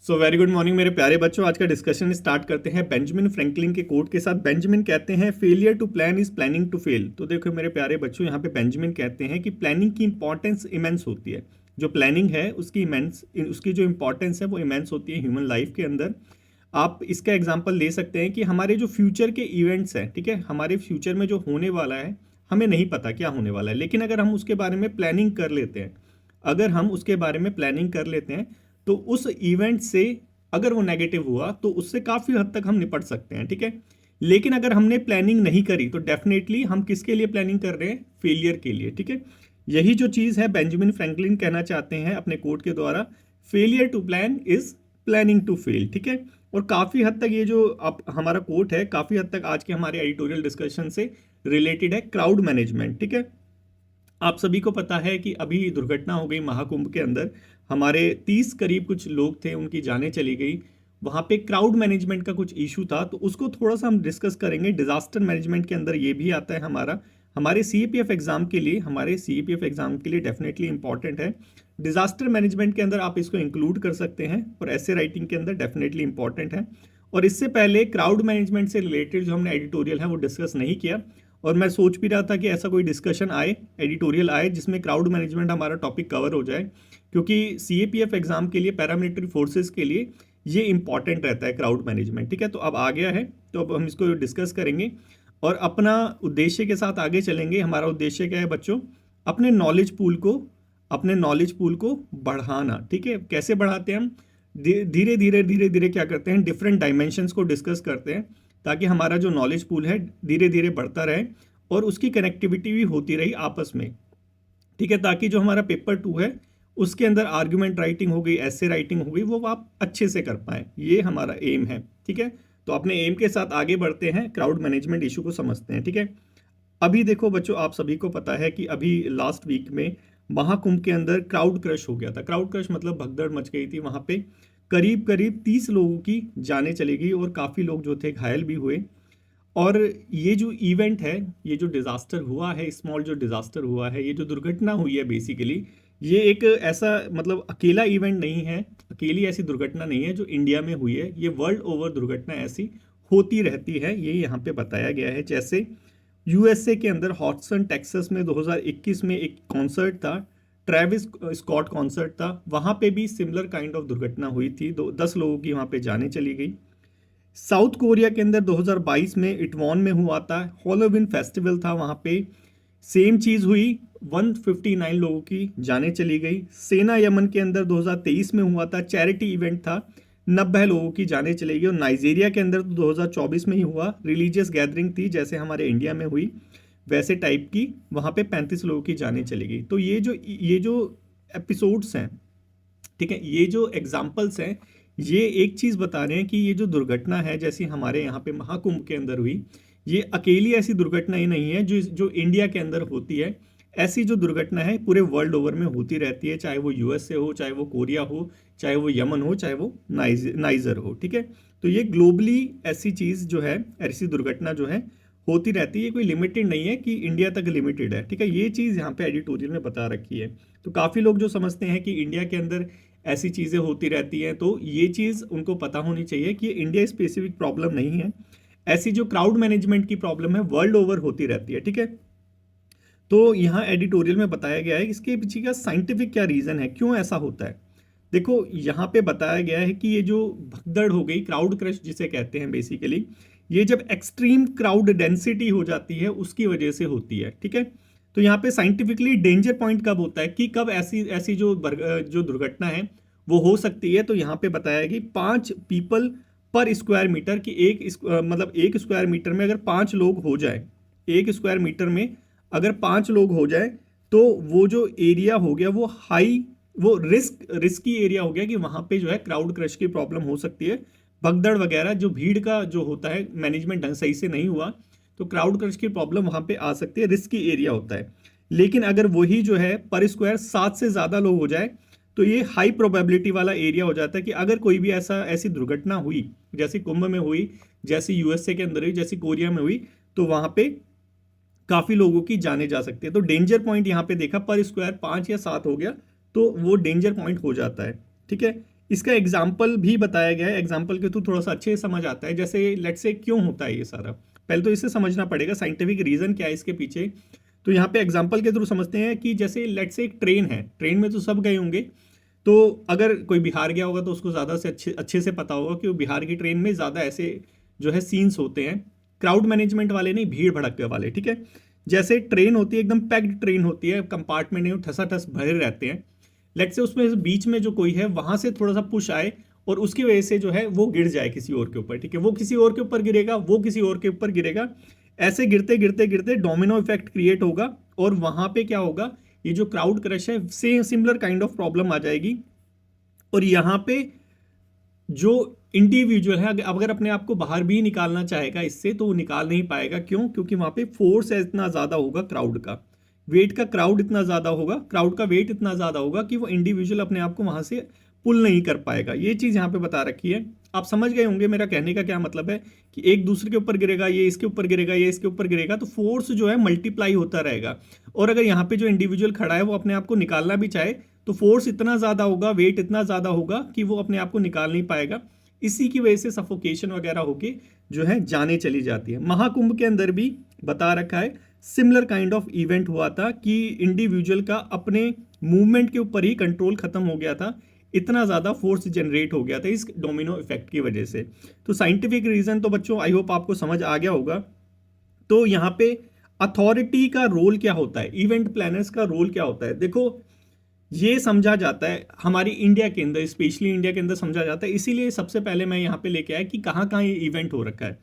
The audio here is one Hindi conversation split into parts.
सो वेरी गुड मॉर्निंग मेरे प्यारे बच्चों। आज का डिस्कशन स्टार्ट करते हैं बेंजामिन फ्रैंकलिन के कोट के साथ। बेंजामिन कहते हैं failure to plan is planning to fail. तो देखो मेरे प्यारे बच्चों, यहाँ पे बेंजामिन कहते हैं कि प्लानिंग की इंपॉर्टेंस इमेंस होती है। जो प्लानिंग है उसकी जो इंपॉर्टेंस है वो इमेंस होती है ह्यूमन लाइफ के अंदर। आप इसका एग्जाम्पल ले सकते हैं कि हमारे जो फ्यूचर के इवेंट्स हैं, ठीक है, हमारे फ्यूचर में जो होने वाला है हमें नहीं पता क्या होने वाला है, लेकिन अगर हम उसके बारे में प्लानिंग कर लेते हैं, अगर हम उसके बारे में प्लानिंग कर लेते हैं तो उस इवेंट से अगर वो नेगेटिव हुआ तो उससे काफ़ी हद तक हम निपट सकते हैं, ठीक है। लेकिन अगर हमने प्लानिंग नहीं करी तो डेफिनेटली हम किसके लिए प्लानिंग कर रहे हैं? फेलियर के लिए, ठीक है। यही जो चीज़ है बेंजामिन फ्रैंकलिन कहना चाहते हैं अपने कोट के द्वारा, failure to plan is planning to fail, ठीक है। और काफ़ी हद तक ये जो अब हमारा कोट है काफ़ी हद तक आज के हमारे एडिटोरियल डिस्कशन से रिलेटेड है। क्राउड मैनेजमेंट, ठीक है। आप सभी को पता है कि अभी दुर्घटना हो गई महाकुंभ के अंदर, हमारे 30 करीब कुछ लोग थे, उनकी जानें चली गई। वहाँ पे क्राउड मैनेजमेंट का कुछ इशू था, तो उसको थोड़ा सा हम डिस्कस करेंगे। डिजास्टर मैनेजमेंट के अंदर ये भी आता है हमारे सीएपीएफ एग्जाम के लिए डेफिनेटली इंपॉर्टेंट है। डिजास्टर मैनेजमेंट के अंदर आप इसको इंक्लूड कर सकते हैं और ऐसे राइटिंग के अंदर डेफिनेटली इंपॉर्टेंट है। और इससे पहले क्राउड मैनेजमेंट से रिलेटेड जो हमने एडिटोरियल है वो डिस्कस नहीं किया, और मैं सोच भी रहा था कि ऐसा कोई डिस्कशन आए, एडिटोरियल आए जिसमें क्राउड मैनेजमेंट हमारा टॉपिक कवर हो जाए, क्योंकि सीएपीएफ एग्जाम के लिए, पैरामिलिट्री फोर्सेस के लिए ये इंपॉर्टेंट रहता है क्राउड मैनेजमेंट, ठीक है। तो अब आ गया है, तो अब हम इसको डिस्कस करेंगे और अपना उद्देश्य के साथ आगे चलेंगे। हमारा उद्देश्य क्या है बच्चों? अपने नॉलेज पूल को बढ़ाना, ठीक है। कैसे बढ़ाते हैं हम? धीरे धीरे क्या करते हैं, डिफरेंट डायमेंशंस को डिस्कस करते हैं ताकि हमारा जो नॉलेज पूल है धीरे धीरे बढ़ता रहे और उसकी कनेक्टिविटी भी होती रही आपस में, ठीक है, ताकि जो हमारा पेपर 2 है उसके अंदर आर्गुमेंट राइटिंग हो गई, ऐसे राइटिंग हो गई, वो आप अच्छे से कर पाए। ये हमारा एम है, ठीक है। तो अपने एम के साथ आगे बढ़ते हैं, क्राउड मैनेजमेंट इशू को समझते हैं, ठीक है। अभी देखो बच्चों, आप सभी को पता है कि अभी लास्ट वीक में महाकुंभ के अंदर क्राउड क्रश हो गया था। क्राउड क्रश मतलब भगदड़ मच गई थी वहाँ पे। करीब करीब 30 लोगों की जानें चली गई और काफ़ी लोग जो थे घायल भी हुए। और ये जो इवेंट है, ये जो डिज़ास्टर हुआ है, स्मॉल जो डिज़ास्टर हुआ है, ये जो दुर्घटना हुई है बेसिकली, ये एक ऐसा मतलब अकेला इवेंट नहीं है, अकेली ऐसी दुर्घटना नहीं है जो इंडिया में हुई है। ये वर्ल्ड ओवर दुर्घटना ऐसी होती रहती है, ये यहाँ पे बताया गया है। जैसे यूएसए के अंदर हॉटसन टेक्सास में 2021 में एक कॉन्सर्ट था, ट्रेविस स्कॉट कॉन्सर्ट था, वहाँ पे भी सिमिलर काइंड ऑफ दुर्घटना हुई थी, 10 लोगों की वहाँ पे जाने चली गई। साउथ कोरिया के अंदर 2022 में इटवॉन में हुआ था, हॉलोविन फेस्टिवल था, वहाँ पे सेम चीज़ हुई, 159 लोगों की जानें चली गई। सेना यमन के अंदर 2023 में हुआ था, चैरिटी इवेंट था, 90 लोगों की जानें चली गई। और नाइजीरिया के अंदर तो 2024 में ही हुआ, रिलीजियस गैदरिंग थी जैसे हमारे इंडिया में हुई वैसे टाइप की, वहाँ पे 35 लोगों की जानें चली गई। तो ये जो एपिसोड्स हैं, ठीक है, ये जो एग्जाम्पल्स हैं, ये एक चीज़ बता रहे हैं कि ये जो दुर्घटना है जैसी हमारे यहाँ पे महाकुंभ के अंदर हुई, ये अकेली ऐसी दुर्घटना ही नहीं है जो जो इंडिया के अंदर होती है। ऐसी जो दुर्घटना है पूरे वर्ल्ड ओवर में होती रहती है, चाहे वो यूएसए हो, चाहे वो कोरिया हो, चाहे वो यमन हो, चाहे वो नाइजर हो, ठीक है। तो ये ग्लोबली ऐसी चीज़ जो है, ऐसी दुर्घटना जो है होती रहती है, कोई लिमिटेड नहीं है कि इंडिया तक लिमिटेड है, ठीक है। ये चीज़ यहाँ पे एडिटोरियल में बता रखी है। तो काफ़ी लोग जो समझते हैं कि इंडिया के अंदर ऐसी चीज़ें होती रहती हैं, तो ये चीज़ उनको पता होनी चाहिए कि इंडिया स्पेसिफिक प्रॉब्लम नहीं है। ऐसी जो क्राउड मैनेजमेंट की प्रॉब्लम है वर्ल्ड ओवर होती रहती है, ठीक है। तो यहाँ एडिटोरियल में बताया गया है इसके पीछे का साइंटिफिक क्या रीज़न है, क्यों ऐसा होता है। देखो यहाँ पे बताया गया है कि ये जो भगदड़ हो गई, क्राउड क्रश जिसे कहते हैं बेसिकली, ये जब एक्सट्रीम क्राउड डेंसिटी हो जाती है उसकी वजह से होती है, ठीक है। तो यहाँ पे साइंटिफिकली डेंजर पॉइंट कब होता है, कि कब ऐसी ऐसी जो दुर्घटना है वो हो सकती है। तो यहाँ पे बताया कि 5 पीपल पर स्क्वायर मीटर की मतलब एक स्क्वायर मीटर में अगर 5 लोग हो जाए, एक स्क्वायर मीटर में अगर 5 लोग हो जाए, तो वो जो एरिया हो गया वो रिस्की एरिया हो गया कि वहां पे जो है क्राउड क्रश की प्रॉब्लम हो सकती है। भगदड़ वगैरह जो भीड़ का जो होता है, मैनेजमेंट ढंग सही से नहीं हुआ तो क्राउड क्रश की प्रॉब्लम वहां पे आ सकती है, रिस्की एरिया होता है। लेकिन अगर वही जो है पर स्क्वायर 7 से ज़्यादा लोग हो जाए तो ये हाई प्रोबेबिलिटी वाला एरिया हो जाता है कि अगर कोई भी ऐसी दुर्घटना हुई जैसी कुंभ में हुई, जैसी यूएसए के अंदर हुई, जैसी कोरिया में हुई, तो वहां पे काफी लोगों की जाने जा सकती है। तो डेंजर पॉइंट यहाँ पे देखा, पर स्क्वायर 5 या 7 हो गया तो वो डेंजर पॉइंट हो जाता है, ठीक है। इसका एग्जाम्पल भी बताया गया है, एग्जाम्पल के थ्रू थोड़ा सा अच्छे से समझ आता है। जैसे लेट्स से क्यों होता है ये सारा, पहले तो इसे समझना पड़ेगा साइंटिफिक रीजन क्या है इसके पीछे। तो यहाँ पे एग्जाम्पल के थ्रू समझते हैं कि जैसे लेट्स से एक ट्रेन है, ट्रेन में तो सब गए होंगे, तो अगर कोई बिहार गया होगा तो उसको ज़्यादा से अच्छे अच्छे से पता होगा कि वो बिहार की ट्रेन में ज़्यादा ऐसे जो है सीन्स होते हैं, क्राउड मैनेजमेंट वाले नहीं, भीड़ भड़के वाले, ठीक है। जैसे ट्रेन होती है एकदम पैक्ड ट्रेन होती है, कंपार्टमेंट नहीं ठसाठस भरे रहते हैं, लेट से उसमें बीच में जो कोई है वहां से थोड़ा सा पुश आए और उसकी वजह से जो है वो गिर जाए किसी और के ऊपर, ठीक है, वो किसी और के ऊपर गिरेगा, वो किसी और के ऊपर गिरेगा, ऐसे गिरते गिरते गिरते डोमिनो इफेक्ट क्रिएट होगा और वहां पे क्या होगा, ये जो क्राउड क्रश है same similar kind of problem आ जाएगी। और यहाँ पे जो इंडिविजुअल है अगर अपने आप को बाहर भी निकालना चाहेगा इससे तो वो निकाल नहीं पाएगा। क्यों? क्योंकि वहां पे फोर्स है इतना ज्यादा होगा, क्राउड का वेट का, क्राउड इतना ज्यादा होगा, क्राउड का वेट इतना ज्यादा होगा कि वो इंडिविजुअल अपने आप को वहां से पुल नहीं कर पाएगा। ये चीज यहाँ पे बता रखी है, आप समझ गए होंगे मेरा कहने का क्या मतलब है, कि एक दूसरे के ऊपर गिरेगा, ये इसके ऊपर गिरेगा, ये इसके ऊपर गिरेगा, तो फोर्स जो है मल्टीप्लाई होता रहेगा। और अगर यहाँ पे जो इंडिविजुअल खड़ा है वो अपने आप को निकालना भी चाहे तो फोर्स इतना ज्यादा होगा, वेट इतना ज्यादा होगा कि वो अपने आप को निकाल नहीं पाएगा। इसी की वजह से सफोकेशन वगैरह होके जो है जाने चली जाती है। महाकुंभ के अंदर भी बता रखा है सिमिलर काइंड ऑफ इवेंट हुआ था कि इंडिविजुअल का अपने मूवमेंट के ऊपर ही कंट्रोल खत्म हो गया था, इतना ज़्यादा फोर्स जनरेट हो गया था इस डोमिनो इफेक्ट की वजह से। तो साइंटिफिक रीज़न तो बच्चों आई होप आपको समझ आ गया होगा। तो यहाँ पे अथॉरिटी का रोल क्या होता है, इवेंट प्लानर्स का रोल क्या होता है, देखो ये समझा जाता है हमारी इंडिया के अंदर, स्पेशली इंडिया के अंदर समझा जाता है। इसीलिए सबसे पहले मैं यहाँ पे लेके आया कि कहाँ कहाँ ये इवेंट हो रखा है।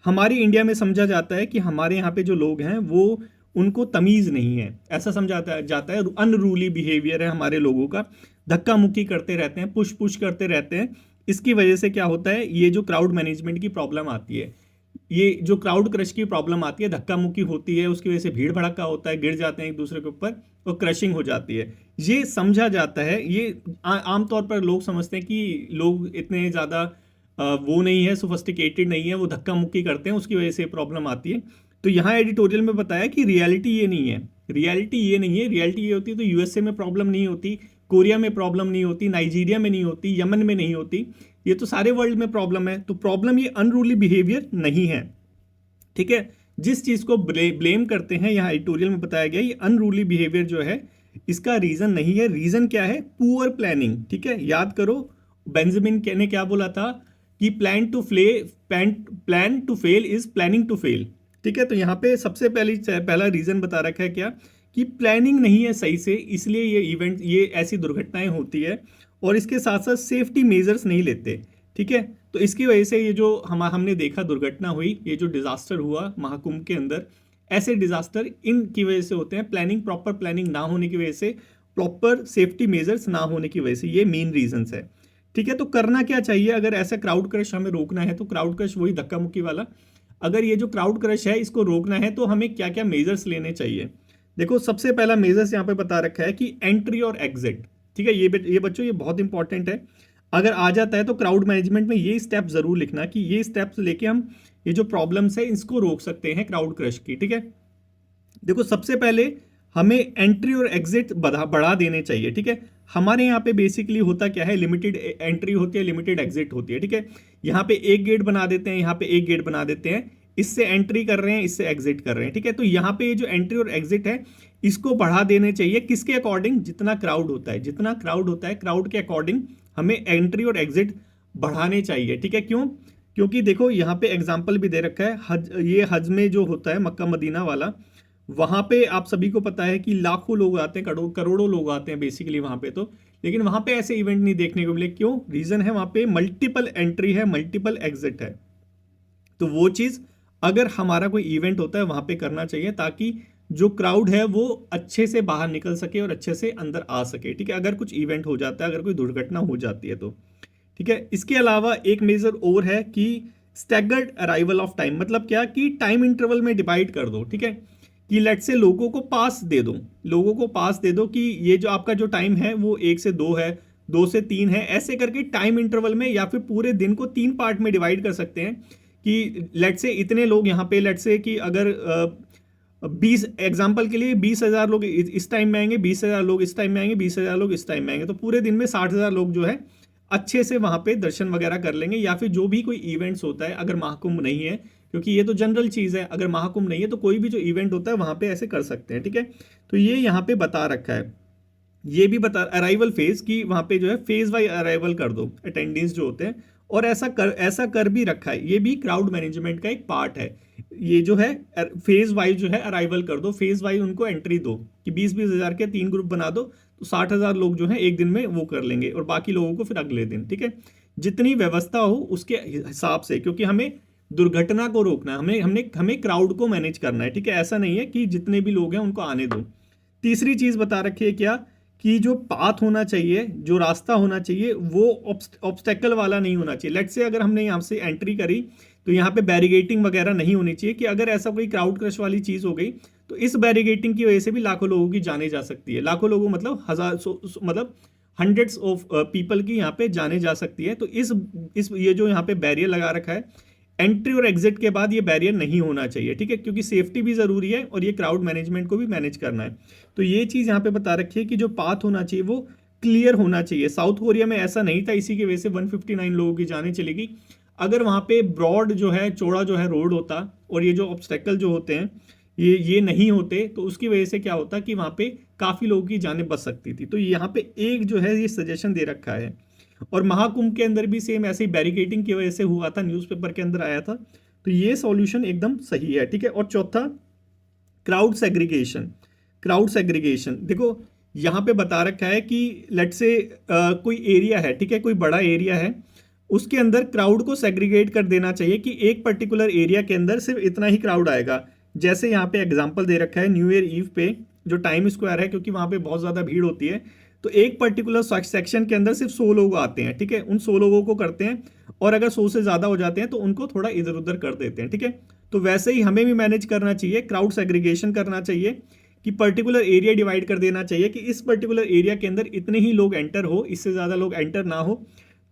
हमारी इंडिया में समझा जाता है कि हमारे यहाँ पे जो लोग हैं वो उनको तमीज़ नहीं है, ऐसा समझा जाता है, अनरूली बिहेवियर है हमारे लोगों का, धक्का मुक्की करते रहते हैं, पुश पुश करते रहते हैं। इसकी वजह से क्या होता है, ये जो क्राउड मैनेजमेंट की प्रॉब्लम आती है, ये जो क्राउड क्रश की प्रॉब्लम आती है, धक्का मुक्की होती है, उसकी वजह से भीड़ भड़का होता है, गिर जाते हैं एक दूसरे के ऊपर और क्रशिंग हो जाती है। ये समझा जाता है। ये आमतौर पर लोग समझते हैं कि लोग इतने ज़्यादा वो नहीं है, सोफिस्टिकेटेड नहीं है, वो धक्का मुक्की करते हैं, उसकी वजह से प्रॉब्लम आती है। तो यहाँ एडिटोरियल में बताया कि रियलिटी ये नहीं है, रियलिटी ये नहीं है, रियलिटी ये होती है तो यूएसए में प्रॉब्लम नहीं होती, कोरिया में प्रॉब्लम नहीं होती, नाइजीरिया में नहीं होती, यमन में नहीं होती, ये तो सारे वर्ल्ड में प्रॉब्लम है। तो प्रॉब्लम ये अनरूली बिहेवियर नहीं है, ठीक है। जिस चीज को ब्लेम करते हैं यहाँ एडिटोरियल में बताया गया, ये अनरूली बिहेवियर जो है इसका रीजन नहीं है। रीजन क्या है? पुअर प्लानिंग, ठीक है। याद करो बेंजामिन ने क्या बोला था कि plan to fail is planning to fail, ठीक है। तो यहाँ पे सबसे पहला रीजन बता रखा है क्या, कि प्लानिंग नहीं है सही से, इसलिए ये इवेंट, ये ऐसी दुर्घटनाएं होती है। और इसके साथ साथ सेफ्टी मेजर्स नहीं लेते, ठीक है। तो इसकी वजह से ये जो हमने देखा दुर्घटना हुई, ये जो डिजास्टर हुआ महाकुंभ के अंदर, ऐसे डिजास्टर इनकी वजह से होते हैं, प्लानिंग, प्रॉपर प्लानिंग ना होने की वजह से, प्रॉपर सेफ्टी मेजर्स ना होने की वजह से, ये मेन रीजंस है, ठीक है। तो करना क्या चाहिए अगर ऐसा क्राउड क्रश हमें रोकना है? तो क्राउड क्रश वही धक्का मुक्की वाला, अगर ये जो क्राउड क्रश है इसको रोकना है तो हमें क्या क्या मेजर्स लेने चाहिए। देखो सबसे पहला मेजर्स यहाँ पे बता रखा है कि एंट्री और एग्जिट, ठीक है। ये बच्चों ये बहुत इंपॉर्टेंट है। अगर आ जाता है तो क्राउड मैनेजमेंट में ये स्टेप जरूर लिखना कि ये स्टेप्स लेके हम ये जो प्रॉब्लम्स है इसको रोक सकते हैं क्राउड क्रश की, ठीक है। देखो सबसे पहले हमें एंट्री और एग्जिट बढ़ा देने चाहिए, ठीक है। हमारे यहाँ पे बेसिकली होता क्या है, लिमिटेड एंट्री होती है, लिमिटेड एग्जिट होती है, ठीक है। यहाँ पे एक गेट बना देते हैं, यहाँ पे एक गेट बना देते हैं, इससे एंट्री कर रहे हैं, इससे एग्जिट कर रहे हैं, ठीक है। तो यहाँ पे ये जो एंट्री और एग्जिट है इसको बढ़ा देने चाहिए, किसके अकॉर्डिंग? जितना क्राउड होता है, जितना क्राउड होता है क्राउड के अकॉर्डिंग हमें एंट्री और एग्जिट बढ़ाने चाहिए, ठीक है। क्यों? क्योंकि देखो यहाँ पे एग्जाम्पल भी दे रखा है, ये हज में जो होता है मक्का मदीना वाला, वहां पे आप सभी को पता है कि लाखों लोग आते हैं, करोड़ों लोग आते हैं बेसिकली वहां पे। तो लेकिन वहां पे ऐसे इवेंट नहीं देखने को मिले, क्यों? रीजन है वहां पे मल्टीपल एंट्री है, मल्टीपल एग्जिट है। तो वो चीज अगर हमारा कोई इवेंट होता है वहां पे करना चाहिए, ताकि जो क्राउड है वो अच्छे से बाहर निकल सके और अच्छे से अंदर आ सके, ठीक है। अगर कुछ इवेंट हो जाता है, अगर कोई दुर्घटना हो जाती है तो, ठीक है। इसके अलावा एक मेजर और है कि स्टैगर्ड अराइवल ऑफ टाइम, मतलब क्या कि टाइम इंटरवल में डिवाइड कर दो, ठीक है। कि लेट से लोगों को पास दे दो, लोगों को पास दे दो कि ये जो आपका जो टाइम है वो 1 से 2 है, 2 से 3 है, ऐसे करके टाइम इंटरवल में, या फिर पूरे दिन को 3 पार्ट में डिवाइड कर सकते हैं कि लेट से इतने लोग यहाँ पे, लेट से कि अगर 20 एग्जाम्पल के लिए 20,000 लोग इस टाइम में आएंगे, 20,000 लोग इस टाइम में आएंगे, 20,000 लोग इस टाइम में आएंगे, तो पूरे दिन में 60,000 लोग जो है अच्छे से वहाँ पे दर्शन वगैरह कर लेंगे, या फिर जो भी कोई इवेंट्स होता है, अगर महाकुंभ नहीं है, क्योंकि ये तो जनरल चीज़ है, अगर महाकुंभ नहीं है तो कोई भी जो इवेंट होता है वहाँ पे ऐसे कर सकते हैं, ठीक है। तो ये यहाँ पे बता रखा है, ये भी बता अराइवल फेज की, वहाँ पे जो है फेज वाइज अराइवल कर दो अटेंडेंस जो होते हैं, और ऐसा कर भी रखा है, ये भी क्राउड मैनेजमेंट का एक पार्ट है। ये जो है फेज वाइज जो है अराइवल कर दो, फेज वाइज उनको एंट्री दो, कि 20-20 हज़ार के 3 ग्रुप बना दो, तो 60,000 लोग जो है एक दिन में वो कर लेंगे, और बाकी लोगों को फिर अगले दिन, ठीक है। जितनी व्यवस्था हो उसके हिसाब से, क्योंकि हमें दुर्घटना को रोकना है, हमें क्राउड को मैनेज करना है, ठीक है। ऐसा नहीं है कि जितने भी लोग हैं उनको आने दो। तीसरी चीज बता रखी है क्या, कि जो पाथ होना चाहिए, जो रास्ता होना चाहिए, वो ऑब्स्टेकल वाला नहीं होना चाहिए। लेट्स से अगर हमने यहाँ से एंट्री करी तो यहाँ पे बैरिगेटिंग वगैरह नहीं होनी चाहिए, कि अगर ऐसा कोई क्राउड क्रश वाली चीज हो गई तो इस बैरिगेटिंग की वजह से भी लाखों लोगों की जाने जा सकती है। लाखों लोगों मतलब मतलब हंड्रेड्स ऑफ पीपल की यहाँ पे जाने जा सकती है। तो इस ये जो यहाँ पे बैरियर लगा रखा है, एंट्री और एग्जिट के बाद ये बैरियर नहीं होना चाहिए, ठीक है, क्योंकि सेफ्टी भी जरूरी है और ये क्राउड मैनेजमेंट को भी मैनेज करना है। तो ये चीज़ यहाँ पे बता रखी है कि जो पाथ होना चाहिए वो क्लियर होना चाहिए। साउथ कोरिया में ऐसा नहीं था, इसी की वजह से 159 लोगों की जाने चली गई। अगर वहाँ पे ब्रॉड जो है, चौड़ा जो है रोड होता, और ये जो ऑब्स्टेकल जो होते हैं ये नहीं होते, तो उसकी वजह से क्या होता कि वहाँ पे काफ़ी लोगों की जानें बच सकती थी। तो यहाँ पे एक जो है ये सजेशन दे रखा है। और महाकुंभ के अंदर भी सेम ऐसे ही बैरिकेडिंग की वजह से हुआ था, न्यूज़पेपर के अंदर आया था। तो ये सॉल्यूशन एकदम सही है, ठीक है। और चौथा, क्राउड सेग्रीगेशन। क्राउड सेग्रीगेशन देखो यहाँ पे बता रखा है कि लेट से कोई एरिया है, ठीक है, कोई बड़ा एरिया है, उसके अंदर क्राउड को सेग्रीगेट कर देना चाहिए, कि एक पर्टिकुलर एरिया के अंदर सिर्फ इतना ही क्राउड आएगा। जैसे यहाँ पे एग्जांपल दे रखा है न्यू ईयर ईव पे जो टाइम स्क्वायर है, क्योंकि वहाँ पे बहुत ज़्यादा भीड़ होती है, तो एक पर्टिकुलर सेक्शन के अंदर सिर्फ 100 लोग आते हैं, ठीक है, उन 100 लोगों को करते हैं, और अगर 100 से ज़्यादा हो जाते हैं तो उनको थोड़ा इधर उधर कर देते हैं, ठीक है। तो वैसे ही हमें भी मैनेज करना चाहिए, क्राउड सेग्रीगेशन करना चाहिए, कि पर्टिकुलर एरिया डिवाइड कर देना चाहिए, कि इस पर्टिकुलर एरिया के अंदर इतने ही लोग एंटर हो, इससे ज़्यादा लोग एंटर ना हो।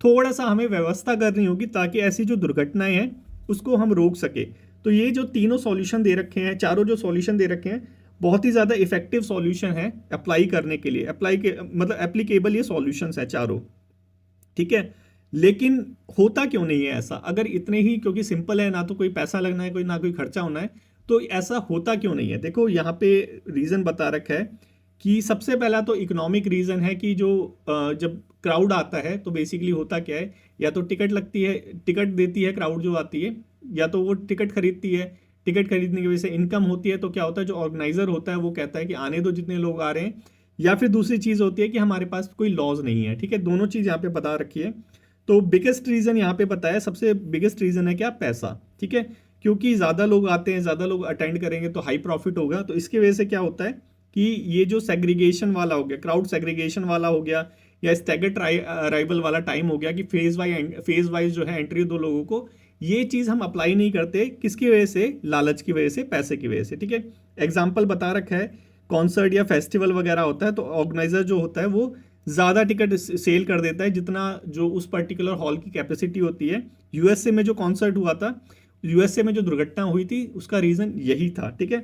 थोड़ा सा हमें व्यवस्था करनी होगी ताकि ऐसी जो दुर्घटनाएं हैं उसको हम रोक सके। तो ये जो तीनों सॉल्यूशन दे रखे हैं, चारों जो सॉल्यूशन दे रखे हैं, बहुत ही ज़्यादा इफेक्टिव सॉल्यूशन है अप्लाई करने के लिए। मतलब एप्लीकेबल ये सॉल्यूशंस है चारों, ठीक है। लेकिन होता क्यों नहीं है ऐसा, अगर इतने ही, क्योंकि सिंपल है, ना तो कोई पैसा लगना है, ना कोई खर्चा होना है, तो ऐसा होता क्यों नहीं है। देखो यहाँ पे रीज़न बता रखा है कि सबसे पहला तो इकोनॉमिक रीज़न है, कि जो जब क्राउड आता है तो बेसिकली होता क्या है, या तो टिकट लगती है, टिकट देती है क्राउड जो आती है, या तो वो टिकट खरीदती है, टिकट खरीदने की वजह से इनकम होती है। तो क्या होता है, जो ऑर्गेनाइजर होता है वो कहता है कि आने दो जितने लोग आ रहे हैं, या फिर दूसरी चीज़ होती है कि हमारे पास कोई लॉज नहीं है, ठीक है। दोनों चीज़ यहाँ पे बता रखी है। तो बिगेस्ट रीज़न यहाँ पे बताया, सबसे बिगेस्ट रीज़न है क्या, पैसा, ठीक है। क्योंकि ज़्यादा लोग आते हैं, ज़्यादा लोग अटेंड करेंगे तो हाई प्रॉफिट होगा। तो इसकी वजह से क्या होता है कि ये जो सेग्रीगेशन वाला हो गया, क्राउड सेग्रीगेशन वाला हो गया, या स्टैगर्ड अराइवल वाला टाइम हो गया, कि फेज वाइज जो है एंट्री दो लोगों को, ये चीज़ हम अप्लाई नहीं करते। किसकी वजह से, लालच की वजह से, पैसे की वजह से, ठीक है। एग्जाम्पल बता रखा है, कॉन्सर्ट या फेस्टिवल वगैरह होता है तो ऑर्गेनाइजर जो होता है वो ज़्यादा टिकट सेल कर देता है जितना जो उस पर्टिकुलर हॉल की कैपेसिटी होती है। यूएसए में जो कॉन्सर्ट हुआ था, यूएसए में जो दुर्घटना हुई थी, उसका रीज़न यही था, ठीक है,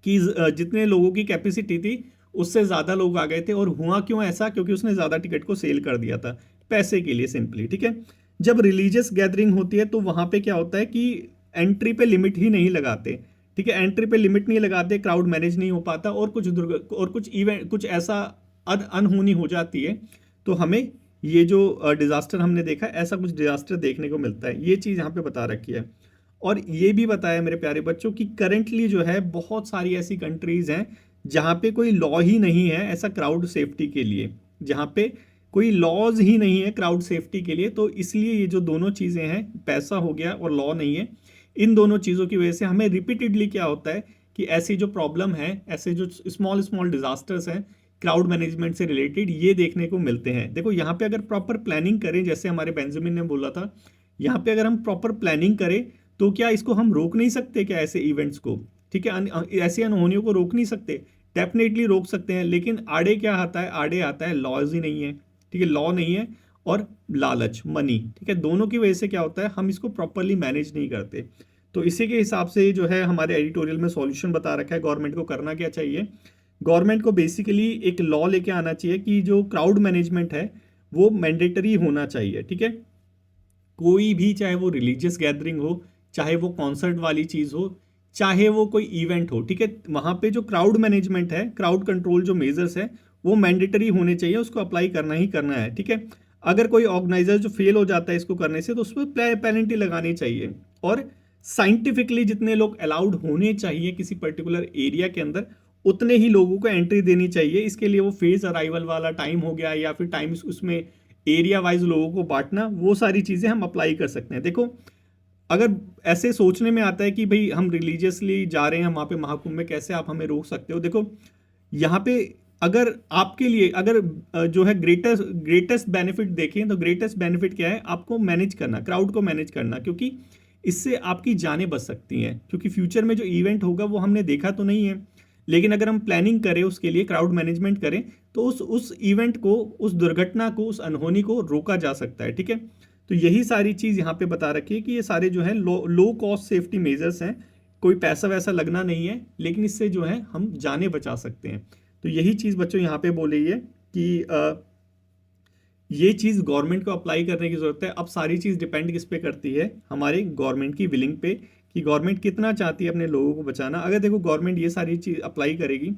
कि जितने लोगों की कैपेसिटी थी उससे ज़्यादा लोग आ गए थे। और हुआ क्यों ऐसा, क्योंकि उसने ज़्यादा टिकट को सेल कर दिया था पैसे के लिए, सिंपली, ठीक है। जब रिलीजियस गैदरिंग होती है तो वहाँ पे क्या होता है कि एंट्री पे लिमिट ही नहीं लगाते, ठीक है, एंट्री पे लिमिट नहीं लगाते, क्राउड मैनेज नहीं हो पाता, और कुछ इवेंट, कुछ ऐसा अनहोनी हो जाती है। तो हमें ये जो डिज़ास्टर हमने देखा, ऐसा कुछ डिज़ास्टर देखने को मिलता है। ये चीज़ यहाँ पे बता रखी है। और ये भी बताया मेरे प्यारे बच्चों कि करेंटली जो है बहुत सारी ऐसी कंट्रीज़ हैं जहाँ पे कोई लॉ ही नहीं है ऐसा क्राउड सेफ्टी के लिए, जहाँ पे कोई लॉज ही नहीं है क्राउड सेफ्टी के लिए। तो इसलिए ये जो दोनों चीज़ें हैं, पैसा हो गया और लॉ नहीं है, इन दोनों चीज़ों की वजह से हमें रिपीटेडली क्या होता है कि ऐसी जो प्रॉब्लम है, ऐसे जो स्मॉल स्मॉल डिजास्टर्स हैं क्राउड मैनेजमेंट से रिलेटेड, ये देखने को मिलते हैं। देखो यहाँ पे अगर प्रॉपर प्लानिंग करें, जैसे हमारे बेंजामिन ने बोला था, यहाँ पे अगर हम प्रॉपर प्लानिंग करें तो क्या इसको हम रोक नहीं सकते क्या, ऐसे इवेंट्स को, ठीक है, ऐसी अनहोनियों को रोक नहीं सकते, डेफिनेटली रोक सकते हैं। लेकिन आड़े क्या आता है, आड़े आता है लॉज ही नहीं है, ठीक है, लॉ नहीं है, और लालच, मनी, ठीक है, दोनों की वजह से क्या होता है, हम इसको प्रॉपरली मैनेज नहीं करते। तो इसी के हिसाब से जो है हमारे एडिटोरियल में सॉल्यूशन बता रखा है गवर्नमेंट को करना क्या चाहिए। गवर्नमेंट को बेसिकली एक लॉ लेके आना चाहिए कि जो क्राउड मैनेजमेंट है वो मैंडेटरी होना चाहिए, ठीक है। कोई भी, चाहे वो रिलीजियस गैदरिंग हो, चाहे वो कॉन्सर्ट वाली चीज़ हो, चाहे वो कोई इवेंट हो, ठीक है, वहाँ पे जो क्राउड मैनेजमेंट है, क्राउड कंट्रोल जो मेजर्स है, वो मैंडेटरी होने चाहिए, उसको अप्लाई करना ही करना है, ठीक है। अगर कोई ऑर्गेनाइजर जो फेल हो जाता है इसको करने से, तो उस पर पेनल्टी लगानी चाहिए। और साइंटिफिकली जितने लोग अलाउड होने चाहिए किसी पर्टिकुलर एरिया के अंदर, उतने ही लोगों को एंट्री देनी चाहिए। इसके लिए वो फेज अराइवल वाला टाइम हो गया, या फिर टाइम उसमें एरिया वाइज लोगों को बांटना, वो सारी चीज़ें हम अप्लाई कर सकते हैं। देखो, अगर ऐसे सोचने में आता है कि भाई हम रिलीजियसली जा रहे हैं वहाँ पे महाकुंभ में, कैसे आप हमें रोक सकते हो, देखो यहाँ पे अगर आपके लिए अगर जो है ग्रेटेस्ट ग्रेटेस्ट बेनिफिट देखें, तो ग्रेटेस्ट बेनिफिट क्या है, आपको मैनेज करना, क्राउड को मैनेज करना, क्योंकि इससे आपकी जानें बच सकती हैं। क्योंकि फ्यूचर में जो इवेंट होगा वो हमने देखा तो नहीं है, लेकिन अगर हम प्लानिंग करें उसके लिए, क्राउड मैनेजमेंट करें, तो उस इवेंट को, उस दुर्घटना को, उस अनहोनी को रोका जा सकता है, ठीक है। तो यही सारी चीज़ यहाँ पे बता रखी है कि ये सारे जो है लो कॉस्ट सेफ्टी मेजर्स हैं, कोई पैसा वैसा लगना नहीं है, लेकिन इससे जो है हम जानें बचा सकते हैं। तो यही चीज़ बच्चों यहाँ पे बोली है कि ये चीज़ गवर्नमेंट को अप्लाई करने की ज़रूरत है। अब सारी चीज़ डिपेंड किस पे करती है, हमारे गवर्नमेंट की विलिंग पे, कि गवर्नमेंट कितना चाहती है अपने लोगों को बचाना। अगर देखो गवर्नमेंट ये सारी चीज़ अप्लाई करेगी,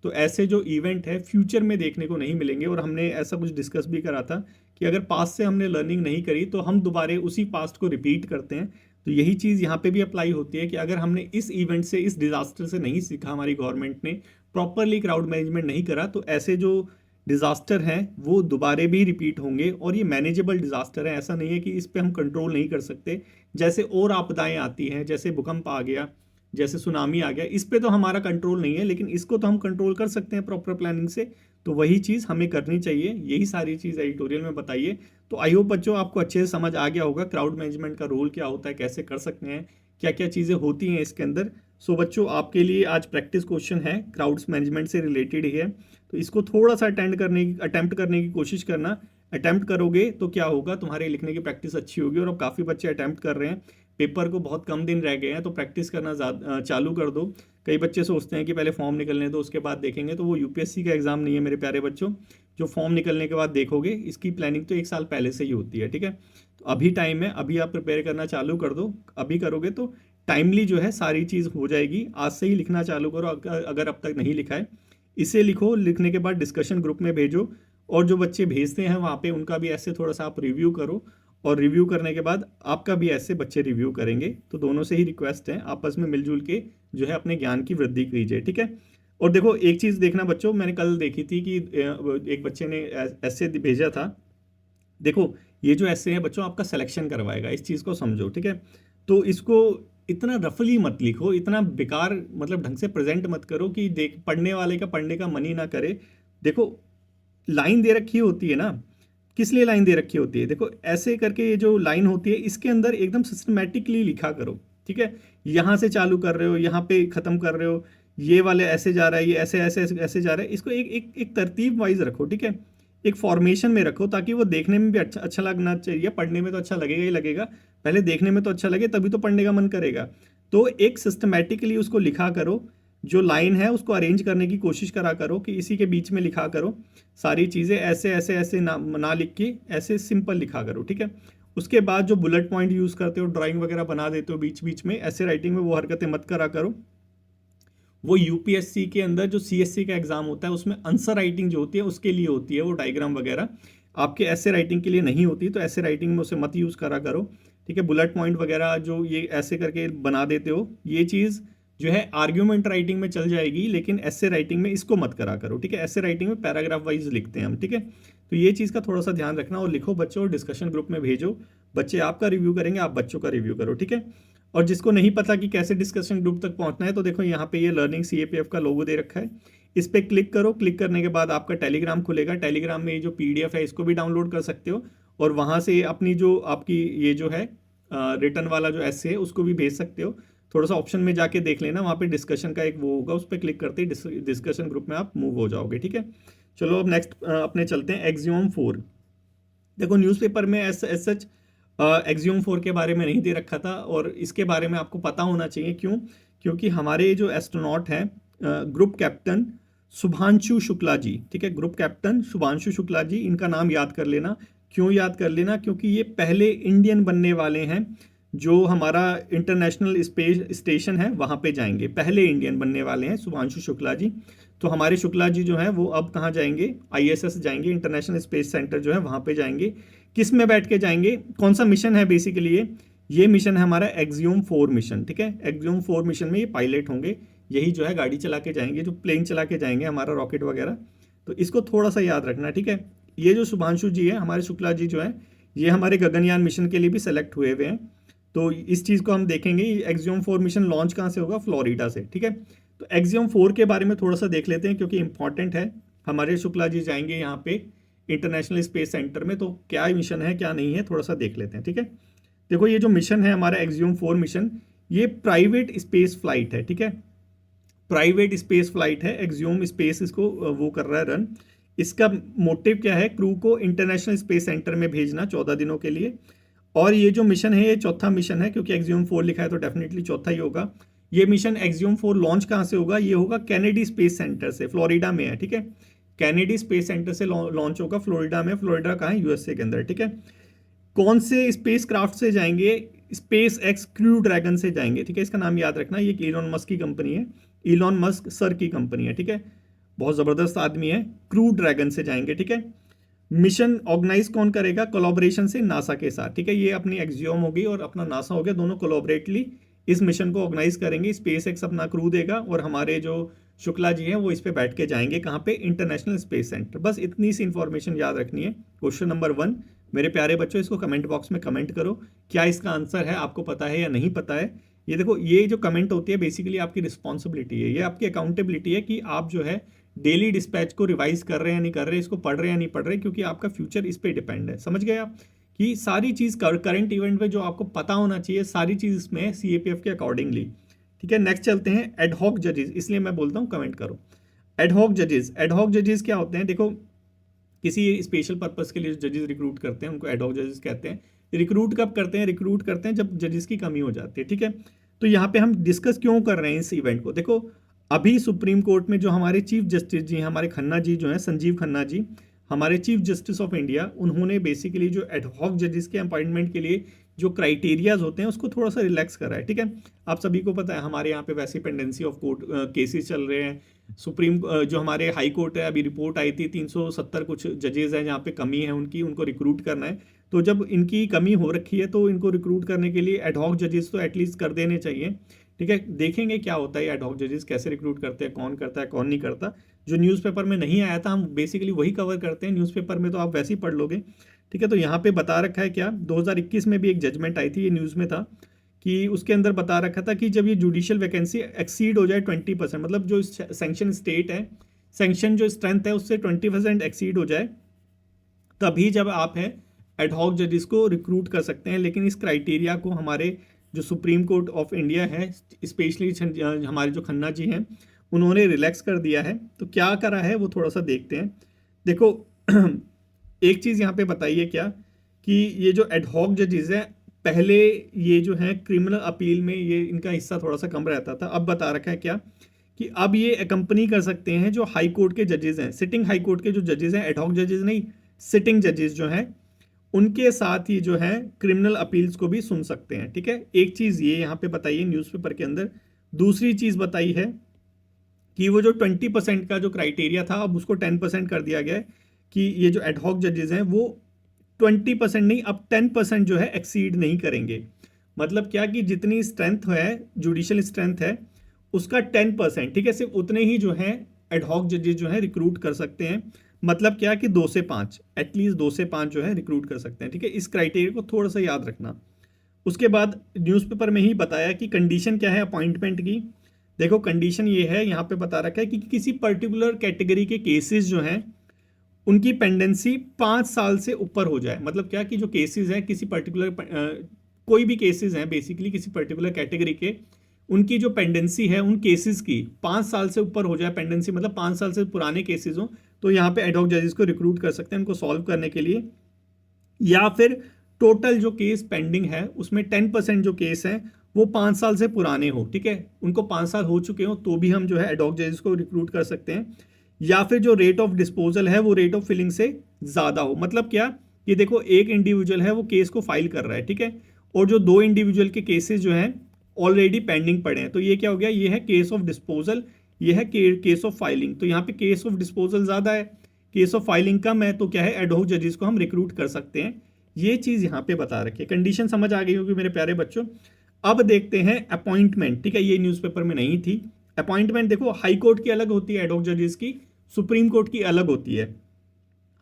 तो ऐसे जो इवेंट है फ्यूचर में देखने को नहीं मिलेंगे। और हमने ऐसा कुछ डिस्कस भी करा था कि अगर पास्ट से हमने लर्निंग नहीं करी, तो हम दोबारा उसी पास्ट को रिपीट करते हैं। तो यही चीज़ यहाँ पे भी अप्लाई होती है कि अगर हमने इस इवेंट से, इस डिज़ास्टर से नहीं सीखा, हमारी गवर्नमेंट ने प्रॉपरली क्राउड मैनेजमेंट नहीं करा, तो ऐसे जो डिज़ास्टर हैं वो दोबारा भी रिपीट होंगे। और ये मैनेजेबल डिज़ास्टर है, ऐसा नहीं है कि इस पे हम कंट्रोल नहीं कर सकते। जैसे और आपदाएं आती हैं, जैसे भूकंप आ गया, जैसे सुनामी आ गया, इस पे तो हमारा कंट्रोल नहीं है, लेकिन इसको तो हम कंट्रोल कर सकते हैं प्रॉपर प्लानिंग से। तो वही चीज़ हमें करनी चाहिए, यही सारी चीज़ एडिटोरियल में बताइए। तो आई होप बच्चों आपको अच्छे से समझ आ गया होगा क्राउड मैनेजमेंट का रोल क्या होता है, कैसे कर सकते हैं, क्या क्या चीज़ें होती हैं इसके अंदर। सो बच्चों, आपके लिए आज प्रैक्टिस क्वेश्चन है, क्राउड्स मैनेजमेंट से रिलेटेड ही है, तो इसको थोड़ा सा अटेम्प्ट करने की कोशिश करना। अटेम्प्ट करोगे तो क्या होगा, तुम्हारे लिखने की प्रैक्टिस अच्छी होगी। और अब काफ़ी बच्चे अटेम्प्ट कर रहे हैं, पेपर को बहुत कम दिन रह गए हैं, तो प्रैक्टिस करना चालू कर दो। कई बच्चे सोचते हैं कि पहले फॉर्म निकलने दो उसके बाद देखेंगे, तो वो यूपीएससी का एग्ज़ाम नहीं है मेरे प्यारे बच्चों। जो फॉर्म निकलने के बाद देखोगे, इसकी प्लानिंग तो 1 साल पहले से ही होती है, ठीक है। तो अभी टाइम है, अभी आप प्रिपेयर करना चालू कर दो। अभी करोगे तो टाइमली जो है सारी चीज़ हो जाएगी। आज से ही लिखना चालू करो, अगर अब तक नहीं लिखा है। इसे लिखो, लिखने के बाद डिस्कशन ग्रुप में भेजो, और जो बच्चे भेजते हैं वहाँ पे उनका भी ऐसे थोड़ा सा आप रिव्यू करो, और रिव्यू करने के बाद आपका भी ऐसे बच्चे रिव्यू करेंगे। तो दोनों से ही रिक्वेस्ट है, आपस में मिलजुल के जो है अपने ज्ञान की वृद्धि कीजिए, ठीक है। और देखो एक चीज़ देखना बच्चों, मैंने कल देखी थी कि एक बच्चे ने ऐसे भेजा था। देखो ये जो ऐसे है बच्चों, आपका सिलेक्शन करवाएगा, इस चीज़ को समझो, ठीक है। तो इसको इतना रफली मत लिखो, इतना बेकार मतलब ढंग से प्रेजेंट मत करो कि देख पढ़ने वाले का पढ़ने का मन ही ना करे। देखो लाइन दे रखी होती है ना, किस लिए लाइन दे रखी होती है, देखो ऐसे करके ये जो लाइन होती है इसके अंदर एकदम सिस्टमेटिकली लिखा करो, ठीक है। यहाँ से चालू कर रहे हो, यहाँ पे ख़त्म कर रहे हो, ये वाले ऐसे जा रहा है, ये ऐसे ऐसे ऐसे ऐसे जा रहा है, इसको एक एक एक तरतीब वाइज रखो, ठीक है। एक फॉर्मेशन में रखो, ताकि वो देखने में भी अच्छा अच्छा लगना चाहिए। पढ़ने में तो अच्छा लगेगा ही लगेगा, पहले देखने में तो अच्छा लगे तभी तो पढ़ने का मन करेगा। तो एक सिस्टमेटिकली उसको लिखा करो, जो लाइन है उसको अरेंज करने की कोशिश करा करो कि इसी के बीच में लिखा करो। सारी चीज़ें ऐसे ऐसे ऐसे ना लिख के ऐसे सिंपल लिखा करो, ठीक है। उसके बाद जो बुलेट पॉइंट यूज़ करते हो, ड्राइंग वगैरह बना देते हो बीच बीच में, ऐसे राइटिंग में वो हरकतें मत करा करो। वो यूपीएससी के अंदर जो सीएससी का एग्जाम होता है उसमें आंसर राइटिंग जो होती है उसके लिए होती है, वो डायग्राम वगैरह आपके ऐसे राइटिंग के लिए नहीं होती। तो ऐसे राइटिंग में उसे मत यूज़ करा करो, ठीक है। बुलेट पॉइंट वगैरह जो ये ऐसे करके बना देते हो, ये चीज़ जो है आर्ग्यूमेंट राइटिंग में चल जाएगी, लेकिन ऐसे राइटिंग में इसको मत करा करो, ठीक है। ऐसे राइटिंग में पैराग्राफ वाइज लिखते हैं हम, ठीक है। तो ये चीज़ का थोड़ा सा ध्यान रखना, और लिखो बच्चों, डिस्कशन ग्रुप में भेजो, बच्चे आपका रिव्यू करेंगे, आप बच्चों का रिव्यू करो, ठीक है। और जिसको नहीं पता कि कैसे डिस्कशन ग्रुप तक पहुंचना है, तो देखो यहाँ पे ये लर्निंग सीएपीएफ का लोगो दे रखा है, इस पर क्लिक करो। क्लिक करने के बाद आपका टेलीग्राम खुलेगा, टेलीग्राम में ये जो पीडीएफ है इसको भी डाउनलोड कर सकते हो, और वहाँ से अपनी जो आपकी ये जो है रिटर्न वाला जो ऐसे है उसको भी भेज सकते हो। थोड़ा सा ऑप्शन में जाके देख लेना, वहाँ पे डिस्कशन का एक वो होगा, उस पर क्लिक करते ही डिस्कशन ग्रुप में आप मूव हो जाओगे, ठीक है। चलो अब नेक्स्ट अपने चलते हैं एक्सियोम 4। देखो न्यूज़पेपर में एज सच एक्सियोम 4 के बारे में नहीं दे रखा था, और इसके बारे में आपको पता होना चाहिए। क्यों? क्योंकि हमारे जो एस्ट्रोनॉट हैं, ग्रुप कैप्टन शुभांशु शुक्ला जी, ठीक है, ग्रुप कैप्टन शुभांशु शुक्ला जी, इनका नाम याद कर लेना। क्यों याद कर लेना? क्योंकि ये पहले इंडियन बनने वाले हैं जो हमारा इंटरनेशनल स्पेस स्टेशन है वहाँ पे जाएंगे, पहले इंडियन बनने वाले हैं शुभांशु शुक्ला जी। तो हमारे शुक्ला जी जो हैं वो अब कहाँ जाएंगे? आईएसएस जाएंगे, इंटरनेशनल स्पेस सेंटर जो है वहाँ पे जाएंगे। किस में बैठ के जाएंगे? कौन सा मिशन है बेसिकली ये मिशन है हमारा एक्सियोम 4 मिशन, ठीक है। एक्सियोम 4 मिशन में ये पायलट होंगे, यही जो है गाड़ी चला के जाएंगे, जो प्लेन चला के जाएंगे हमारा रॉकेट वगैरह। तो इसको थोड़ा सा याद रखना, ठीक है। ये जो शुभांशु जी है, हमारे शुक्ला जी जो है, ये हमारे गगनयान मिशन के लिए भी सेलेक्ट हुए हुए हैं। तो इस चीज़ को हम देखेंगे। एक्सियोम 4 मिशन लॉन्च कहाँ से होगा? फ्लोरिडा से, ठीक है। तो एक्सियोम 4 के बारे में थोड़ा सा देख लेते हैं क्योंकि इंपॉर्टेंट है। हमारे शुक्ला जी जाएंगे यहाँ पे इंटरनेशनल स्पेस सेंटर में, तो क्या मिशन है क्या नहीं है थोड़ा सा देख लेते हैं, ठीक है। देखो ये जो मिशन है हमारा एक्सियोम 4 मिशन, ये प्राइवेट स्पेस फ्लाइट है, ठीक है। प्राइवेट स्पेस फ्लाइट है, एक्सियोम स्पेस इसको वो कर रहा है रन। इसका मोटिव क्या है? क्रू को इंटरनेशनल स्पेस सेंटर में भेजना 14 दिनों के लिए। और ये जो मिशन है ये चौथा मिशन है, क्योंकि एक्सियोम 4 लिखा है तो डेफिनेटली चौथा ही होगा। ये मिशन एक्सियोम 4 लॉन्च कहाँ से होगा? ये होगा कैनेडी स्पेस सेंटर से, फ्लोरिडा में है, ठीक है। कैनेडी स्पेस सेंटर से लॉन्च होगा फ्लोरिडा में। फ्लोरिडा कहाँ है? यूएसए के अंदर, ठीक है। कौन से स्पेस क्राफ्ट से जाएंगे? स्पेस एक्स क्रू ड्रैगन से जाएंगे, ठीक है। इसका नाम याद रखना, ये इलॉन मस्क की कंपनी है, इलॉन मस्क सर की कंपनी है, ठीक है। बहुत ज़बरदस्त आदमी है। क्रू ड्रैगन से जाएंगे, ठीक है। मिशन ऑर्गेनाइज कौन करेगा? कोलैबोरेशन से नासा के साथ, ठीक है। ये अपनी एक्सियोम होगी और अपना नासा हो गया, दोनों कोलैबोरेटली इस मिशन को ऑर्गेनाइज करेंगे। स्पेस एक्स अपना क्रू देगा और हमारे जो शुक्ला जी हैं वो इस पे बैठ के जाएंगे कहाँ पे? International space centre. बस इतनी सी इंफॉर्मेशन याद रखनी है। क्वेश्चन नंबर 1 मेरे प्यारे बच्चों, इसको कमेंट बॉक्स में कमेंट करो, क्या इसका आंसर है, आपको पता है या नहीं पता है। ये देखो, ये जो कमेंट होती है बेसिकली आपकी रिस्पॉन्सिबिलिटी है, ये आपकी अकाउंटेबिलिटी है कि आप जो है डेली डिस्पैच को रिवाइज कर रहे हैं या नहीं कर रहे, इसको पढ़ रहे हैं या नहीं पढ़ रहे, क्योंकि आपका फ्यूचर इस पे डिपेंड है। समझ गए आप? कि सारी चीज़ करंट इवेंट में जो आपको पता होना चाहिए सारी चीज़ इसमें है सीएपीएफ के अकॉर्डिंगली, ठीक है। नेक्स्ट चलते हैं एडहॉक जजेस, इसलिए मैं बोलता हूँ कमेंट करो। एडहॉक जजेस, एडहॉक जजेस क्या होते हैं? देखो, किसी स्पेशल पर्पस के लिए जजेस रिक्रूट करते हैं उनको एडहॉक जजेस कहते हैं। रिक्रूट कब करते हैं? रिक्रूट करते हैं जब जजेस की कमी हो जाती है, ठीक है। तो यहाँ पे हम डिस्कस क्यों कर रहे हैं इस इवेंट को? देखो, अभी सुप्रीम कोर्ट में जो हमारे चीफ जस्टिस जी हैं, हमारे खन्ना जी जो हैं, संजीव खन्ना जी, हमारे चीफ जस्टिस ऑफ इंडिया, उन्होंने बेसिकली जो एडहॉक जजेस के अपॉइंटमेंट के लिए जो क्राइटेरियाज होते हैं उसको थोड़ा सा रिलैक्स करा है, ठीक है। आप सभी को पता है हमारे यहाँ पे वैसे पेंडेंसी ऑफ कोर्ट केसेस चल रहे हैं। सुप्रीम जो हमारे हाई कोर्ट है, अभी रिपोर्ट आई थी 370 कुछ जजेस हैं जहाँ पे कमी है उनकी, उनको रिक्रूट करना है। तो जब इनकी कमी हो रखी है तो इनको रिक्रूट करने के लिए एडहॉक जजेस तो एटलीस्ट कर देने चाहिए, ठीक है। देखेंगे क्या होता है एडहॉक जजेस कैसे रिक्रूट करते हैं, कौन करता है कौन नहीं करता। जो न्यूज़पेपर में नहीं आया था हम बेसिकली वही कवर करते हैं, न्यूज़पेपर में तो आप वैसे ही पढ़ लोगे, ठीक है। तो यहाँ पे बता रखा है क्या, 2021 में भी एक जजमेंट आई थी, ये न्यूज़ में था कि उसके अंदर बता रखा था कि जब ये जुडिशियल वैकेंसी एक्सीड हो जाए 20%, मतलब जो सैंक्शन स्टेट है, सैंक्शन जो स्ट्रेंथ है उससे 20% एक्सीड हो जाए, तभी जब आप है एडहॉक जजेस को रिक्रूट कर सकते हैं। लेकिन इस क्राइटेरिया को हमारे जो सुप्रीम कोर्ट ऑफ इंडिया है, स्पेशली हमारे जो खन्ना जी हैं, उन्होंने रिलैक्स कर दिया है। तो क्या करा है वो थोड़ा सा देखते हैं। देखो एक चीज़ यहाँ पे बताइए क्या, कि ये जो एडहॉक जजेस हैं, पहले ये जो है क्रिमिनल अपील में ये इनका हिस्सा थोड़ा सा कम रहता था। अब बता रखा है क्या, कि अब ये अकम्पनी कर सकते हैं जो हाई कोर्ट के जजेस हैं, सिटिंग हाई कोर्ट के जो जजेस हैं, एडहॉक जजेस नहीं, सिटिंग जजेस जो हैं, उनके साथ ही जो है क्रिमिनल अपील्स को भी सुन सकते हैं, ठीक है। एक चीज़ ये यहाँ पे बताइए न्यूज़पेपर के अंदर। दूसरी चीज़ बताई है कि वो जो 20% का जो क्राइटेरिया था अब उसको 10% कर दिया गया है, कि ये जो एडहॉक जजेस हैं वो 20% नहीं, अब 10% जो है एक्सीड नहीं करेंगे। मतलब क्या, कि जितनी स्ट्रेंथ है, जुडिशियल स्ट्रेंथ है, उसका 10%, ठीक है, सिर्फ उतने ही जो है एडहॉक जजेस जो है रिक्रूट कर सकते हैं। मतलब क्या, कि 2 से 5, एटलीस्ट 2 से 5 जो है रिक्रूट कर सकते हैं, ठीक है। इस क्राइटेरिया को थोड़ा सा याद रखना। उसके बाद न्यूज़पेपर में ही बताया कि कंडीशन क्या है अपॉइंटमेंट की। देखो कंडीशन ये है, यहाँ पे बता रखा है कि किसी पर्टिकुलर कैटेगरी के केसेस जो हैं उनकी पेंडेंसी 5 साल से ऊपर हो जाए। मतलब क्या, कि जो केसेस हैं किसी पर्टिकुलर कोई भी केसेस हैं बेसिकली किसी पर्टिकुलर कैटेगरी के, उनकी जो पेंडेंसी है उन केसेस की 5 साल से ऊपर हो जाए पेंडेंसी, मतलब 5 साल से पुराने केसेस हों, तो यहाँ पे एडहॉक जजेस को रिक्रूट कर सकते हैं उनको सॉल्व करने के लिए। या फिर टोटल जो केस पेंडिंग है उसमें 10% जो केस हैं वो 5 साल से पुराने हो, ठीक है, उनको 5 साल हो चुके हो तो भी हम जो है एडहॉक जजेस को रिक्रूट कर सकते हैं। या फिर जो रेट ऑफ डिस्पोजल है वो रेट ऑफ फिलिंग से ज़्यादा हो। मतलब क्या, कि देखो एक इंडिविजुअल है वो केस को फाइल कर रहा है, ठीक है, और जो दो इंडिविजुअल के केसेस जो हैं ऑलरेडी पेंडिंग पड़े हैं, तो ये क्या हो गया, ये है केस ऑफ डिस्पोजल, ये है केस ऑफ फाइलिंग। तो यहाँ पे केस ऑफ डिस्पोजल ज़्यादा है, केस ऑफ फाइलिंग कम है, तो क्या है, एडहॉक जजेस को हम रिक्रूट कर सकते हैं। ये चीज़ यहाँ पे बता रखी है। कंडीशन समझ आ गई होगी मेरे प्यारे बच्चों। अब देखते हैं अपॉइंटमेंट, ठीक है, ये न्यूज़पेपर में नहीं थी। अपॉइंटमेंट देखो, हाई कोर्ट की अलग होती है एडहॉक जजेस की, सुप्रीम कोर्ट की अलग होती है।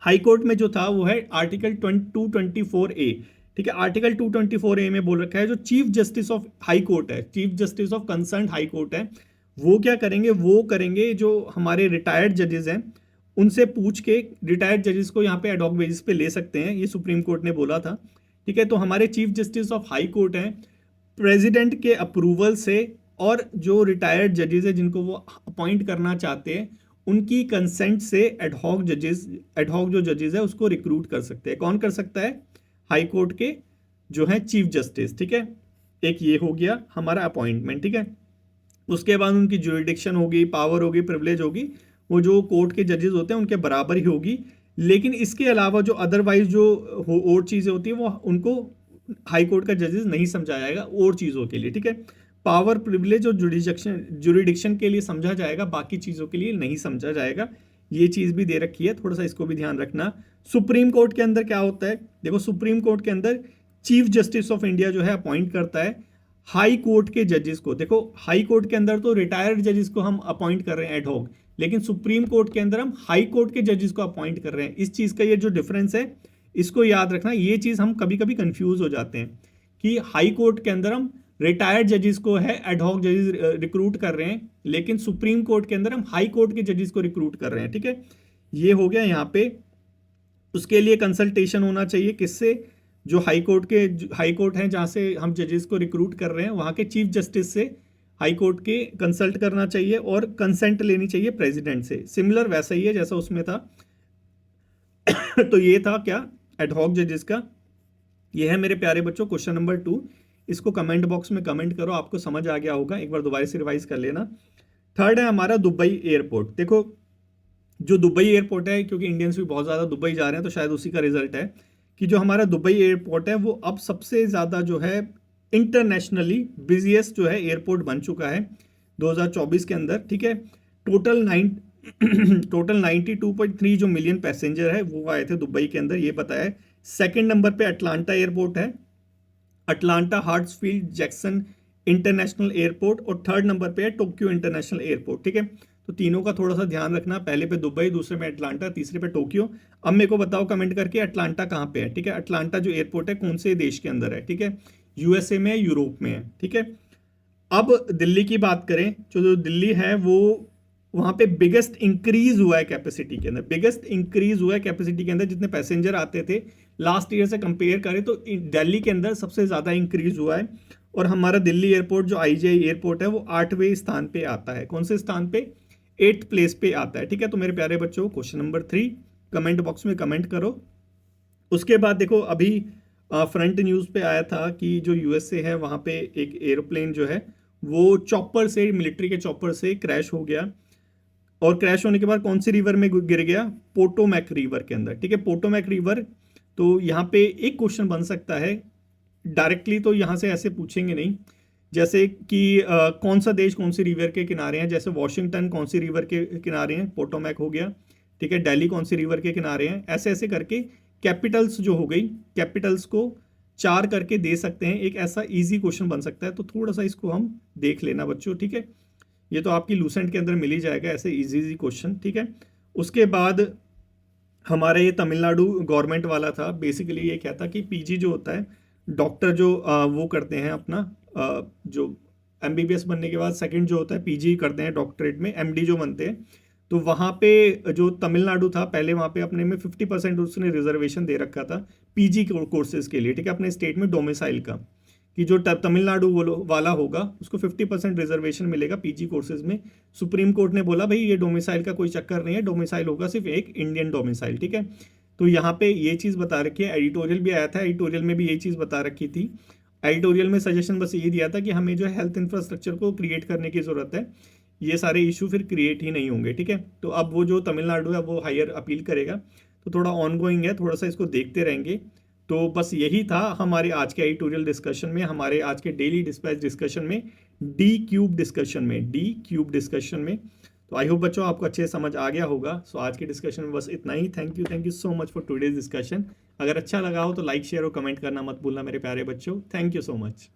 हाई कोर्ट में जो था वो है आर्टिकल 224A, ठीक है, आर्टिकल 224A में बोल रखा है जो chief justice of high court है, chief justice of concern high court है, वो क्या करेंगे, वो करेंगे जो हमारे रिटायर्ड जजेस हैं उनसे पूछ के रिटायर्ड जजेस को यहाँ पे एडहॉक बेसिस पे ले सकते हैं, ये सुप्रीम कोर्ट ने बोला था, ठीक है। तो हमारे chief justice of high court हैं, प्रेसिडेंट के अप्रूवल से और जो रिटायर्ड जजेस है जिनको वो अपॉइंट करना चाहते हैं उनकी कंसेंट से एडहॉक जो जजेस है उसको रिक्रूट कर सकते हैं। कौन कर सकता है, हाई कोर्ट के जो है चीफ जस्टिस, ठीक है। एक ये हो गया हमारा अपॉइंटमेंट, ठीक है। उसके बाद उनकी ज्यूरिडिक्शन होगी, पावर होगी, प्रिविलेज होगी, वो जो कोर्ट के जजेस होते हैं उनके बराबर ही होगी। लेकिन इसके अलावा जो अदरवाइज जो और चीज़ें होती है वो उनको हाई कोर्ट का जजेस नहीं समझा जाएगा और चीज़ों के लिए, ठीक है। पावर, प्रिविलेज और जुरिडिक्शन के लिए समझा जाएगा, बाकी चीज़ों के लिए नहीं समझा जाएगा। ये चीज़ भी दे रखी है, थोड़ा सा इसको भी ध्यान रखना। सुप्रीम कोर्ट के अंदर क्या होता है, देखो सुप्रीम कोर्ट के अंदर चीफ जस्टिस ऑफ इंडिया जो है अपॉइंट करता है हाई कोर्ट के जजेस को। देखो हाई कोर्ट के अंदर तो रिटायर्ड जजेस को हम अपॉइंट कर रहे हैं एडहॉक, लेकिन सुप्रीम कोर्ट के अंदर हम हाई कोर्ट के जजेस को अपॉइंट कर रहे हैं। इस चीज़ का ये जो डिफरेंस है इसको याद रखना। ये चीज़ हम कभी कभी कंफ्यूज हो जाते हैं कि हाई कोर्ट के अंदर हम रिटायर्ड जजेस को है एडहॉक जजेस रिक्रूट कर रहे हैं, लेकिन सुप्रीम कोर्ट के अंदर हम हाई कोर्ट के जजेस को रिक्रूट कर रहे हैं, ठीक है। ये हो गया यहाँ पे। उसके लिए कंसल्टेशन होना चाहिए किससे, जो हाई कोर्ट हैं जहाँ से हम जजेस को रिक्रूट कर रहे हैं वहाँ के चीफ जस्टिस से हाई कोर्ट के कंसल्ट करना चाहिए और कंसेंट लेनी चाहिए प्रेसिडेंट से। सिमिलर वैसा ही है जैसा उसमें था। तो ये था क्या, एडहॉक जजेस का। ये है मेरे प्यारे बच्चों क्वेश्चन नंबर 2। इसको कमेंट बॉक्स में कमेंट करो, आपको समझ आ गया होगा, एक बार दोबारा से रिवाइज कर लेना। थर्ड है हमारा दुबई एयरपोर्ट। देखो जो दुबई एयरपोर्ट है, क्योंकि इंडियंस भी बहुत ज़्यादा दुबई जा रहे हैं तो शायद उसी का रिजल्ट है कि जो हमारा दुबई एयरपोर्ट है वो अब सबसे ज़्यादा जो है इंटरनेशनली बिजिएस्ट जो है एयरपोर्ट बन चुका है 2024 के अंदर, ठीक है। टोटल 92.3 जो मिलियन पैसेंजर है वो आए थे दुबई के अंदर, ये पता है। सेकेंड नंबर पे अटलांटा एयरपोर्ट है, अटलांटा हार्ट्सफील्ड जैक्सन इंटरनेशनल एयरपोर्ट, और थर्ड नंबर पे है टोक्यो इंटरनेशनल एयरपोर्ट, ठीक है। तो तीनों का थोड़ा सा ध्यान रखना, पहले पे दुबई, दूसरे में अटलांटा, तीसरे पे टोक्यो। अब मेरे को बताओ कमेंट करके अटलांटा कहाँ पे है, ठीक है। अटलांटा जो एयरपोर्ट है कौन से देश के अंदर है, ठीक है, यूएसए में है, यूरोप में है, ठीक है। अब दिल्ली की बात करें, जो दिल्ली है वो वहाँ पे बिगेस्ट इंक्रीज हुआ है कैपेसिटी के अंदर, बिगेस्ट इंक्रीज हुआ है कैपेसिटी के अंदर, जितने पैसेंजर आते थे लास्ट ईयर से कंपेयर करें तो दिल्ली के अंदर सबसे ज़्यादा इंक्रीज हुआ है। और हमारा दिल्ली एयरपोर्ट जो आईजीआई एयरपोर्ट है वो 8वें स्थान पे आता है। कौन से स्थान पे, 8th प्लेस पे आता है, ठीक है। तो मेरे प्यारे बच्चों क्वेश्चन नंबर 3 कमेंट बॉक्स में कमेंट करो। उसके बाद देखो अभी फ्रंट न्यूज़ पे आया था कि जो यूएसए है वहाँ पे एक एरोप्लेन जो है वो चॉपर से, मिलिट्री के चॉपर से क्रैश हो गया, और क्रैश होने के बाद कौन सी रिवर में गिर गया, पोटोमैक रिवर के अंदर, ठीक है, पोटोमैक रिवर। तो यहाँ पे एक क्वेश्चन बन सकता है डायरेक्टली, तो यहाँ से ऐसे पूछेंगे नहीं, जैसे कि कौन सा देश कौन सी रिवर के किनारे हैं, जैसे वॉशिंगटन कौन सी रिवर के किनारे हैं, पोटोमैक हो गया, ठीक है। दिल्ली कौन सी रिवर के किनारे हैं, ऐसे ऐसे करके कैपिटल्स जो हो गई, कैपिटल्स को 4 करके दे सकते हैं। एक ऐसा इजी क्वेश्चन बन सकता है, तो थोड़ा सा इसको हम देख लेना बच्चों, ठीक है। ये तो आपकी लूसेंट के अंदर मिल ही जाएगा ऐसे इजी क्वेश्चन, ठीक है। उसके बाद हमारे ये तमिलनाडु गवर्नमेंट वाला था, बेसिकली ये क्या था कि पीजी जो होता है, डॉक्टर जो वो करते हैं अपना जो एमबीबीएस बनने के बाद सेकंड जो होता है पीजी करते हैं डॉक्टरेट में, एमडी जो बनते हैं, तो वहाँ पे जो तमिलनाडु था पहले वहाँ पे अपने में 50% उसने रिजर्वेशन दे रखा था पीजी कोर्सेज के लिए, ठीक है, अपने स्टेट में डोमिसाइल का, कि जो तमिलनाडु वाला होगा उसको 50% रिजर्वेशन मिलेगा पीजी कोर्सेज में। सुप्रीम कोर्ट ने बोला भाई ये डोमिसाइल का कोई चक्कर नहीं है, डोमिसाइल होगा सिर्फ एक इंडियन डोमिसाइल, ठीक है। तो यहाँ पे ये चीज़ बता रखी है, एडिटोरियल भी आया था, एडिटोरियल में भी ये चीज़ बता रखी थी। एडिटोरियल में सजेशन बस ये दिया था कि हमें जो है हेल्थ इंफ्रास्ट्रक्चर को क्रिएट करने की ज़रूरत है, ये सारे इशू फिर क्रिएट ही नहीं होंगे, ठीक है। तो अब वो जो तमिलनाडु है वो हायर अपील करेगा, तो थोड़ा ऑनगोइंग है, थोड़ा सा इसको देखते रहेंगे। तो बस यही था हमारे आज के एडिटोरियल डिस्कशन में, हमारे आज के डेली डिस्पैच डिस्कशन में, डी क्यूब डिस्कशन में। तो आई होप बच्चों आपको अच्छे से समझ आ गया होगा। सो आज के डिस्कशन में बस इतना ही। Thank you so much for today's discussion. अगर अच्छा लगा हो तो लाइक शेयर और कमेंट करना मत भूलना मेरे प्यारे बच्चों। Thank you so much.